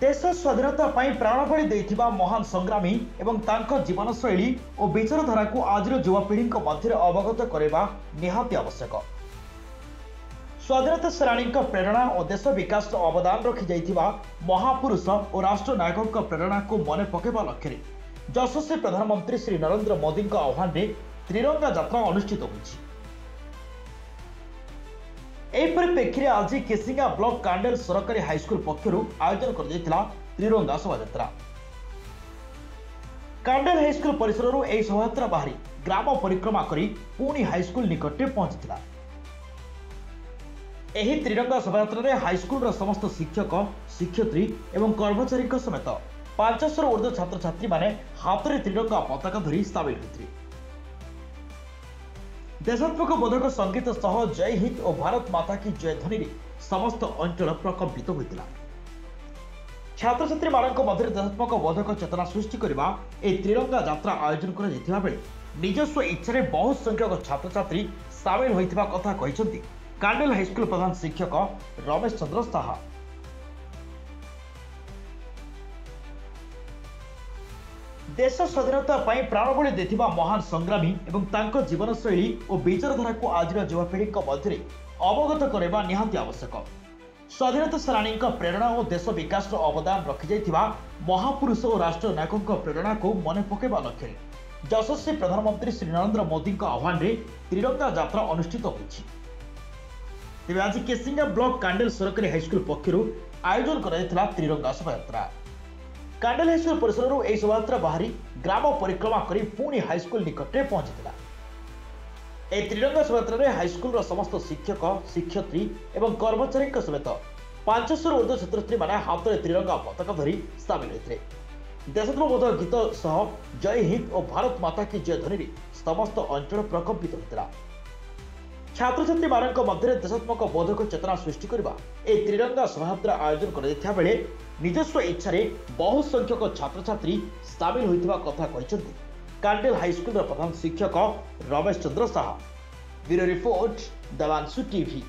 देश स्वाधीनता प्राणबली देथिबा महान संग्रामी एवं तांको जीवनशैली और विचारधारा को आज युवापीढ़ी मध्य अवगत करवा निहाती आवश्यक। स्वाधीनता सेनानी प्रेरणा और देश विकास अवदान रखी जाइथिबा महापुरुष और राष्ट्रनायक प्रेरणा को मन पकेबा लक्ष्य यशस्वी प्रधानमंत्री श्री नरेंद्र मोदी आह्वान में त्रिरंगा यात्रा अनुष्ठित होइछि। एही परिप्रेक्षी आज केसिंगा ब्लॉक कांडेल सरकारी हाईस्कूल पक्षर आयोजन कर त्रिरंगा शोभायात्रा। कांडेल हाईस्कूल परिसर यह शोभायात्रा बाहरी ग्राम परिक्रमा करी पुणी हाईस्कूल निकटे पहुंचीला। एही त्रिरंगा शोभायात्रा हाईस्कूल समस्त शिक्षक शिक्षयित्री एवं कर्मचारी समेत 500 ऊर्ध्व छात्र छात्री माने हाथ में त्रिरंगा पताका धरी सामिल होते। देशात्मक बोधक संगीत सह जय हिंद और भारत माता की जय ध्वनि समस्त अंचल प्रकंपित होता। छात्र छात्री मध्य देशात्मक बोधक चेतना सृष्टि करने एक त्रिरंगा यात्रा आयोजन कर निजस्व इच्छा बहुत संख्यक छात्र छात्री सामिल होता कथा कहते कांडेल हाईस्कूल प्रधान शिक्षक रमेश चंद्र साहा। देश स्वाधीनता प्राणबली देथिबा महान संग्रामी एवं तांको जीवनशैली और विचारधारा को आज युवापीढ़ी मध्य अवगत करवा निहाती आवश्यक। स्वाधीनता सेनानी प्रेरणा और देश विकास अवदान रखी जाइथिबा महापुरुष और राष्ट्रनायक प्रेरणा को मन पकेबा लक्ष्य यशस्वी प्रधानमंत्री श्री नरेंद्र मोदी आह्वान में त्रिरंगा यात्रा अनुष्ठित होइछि। तेज आज केसिंगा ब्लॉक कांडेल सरकारी हाईस्कूल पक्षर आयोजन कर त्रिरंगा शोभायात्रा। कांडेल हाईस्कूल परिसर यह शोभायात्रा बाहरी ग्राम परिक्रमा करी पुणी हाईस्कूल निकटे पहुंचीला। यह त्रिरंगा शोभायात्रा हाईस्कूल समस्त शिक्षक शिक्षयित्री एवं कर्मचारी समेत 500 ऊर्ध्व छात्र छात्री माने हाथ में त्रिरंगा पताका धरी सामिल होते। देशात्मक गीत सह जय हिंद और भारत माता की जय ध्वनि समस्त अंचल प्रकंपित होता। छात्र छात्री मध्य देशात्मक बोधक चेतना सृष्टि करने एक त्रिरंगा शोभायात्रा आयोजन कर निजस्व इच्छा बहुत संख्यक छात्र छात्री सामिल होता कथा कहते कांडेल हाईस्कूल प्रधान शिक्षक Ramesh Chandra Saha. Bureau report Dabanshu TV.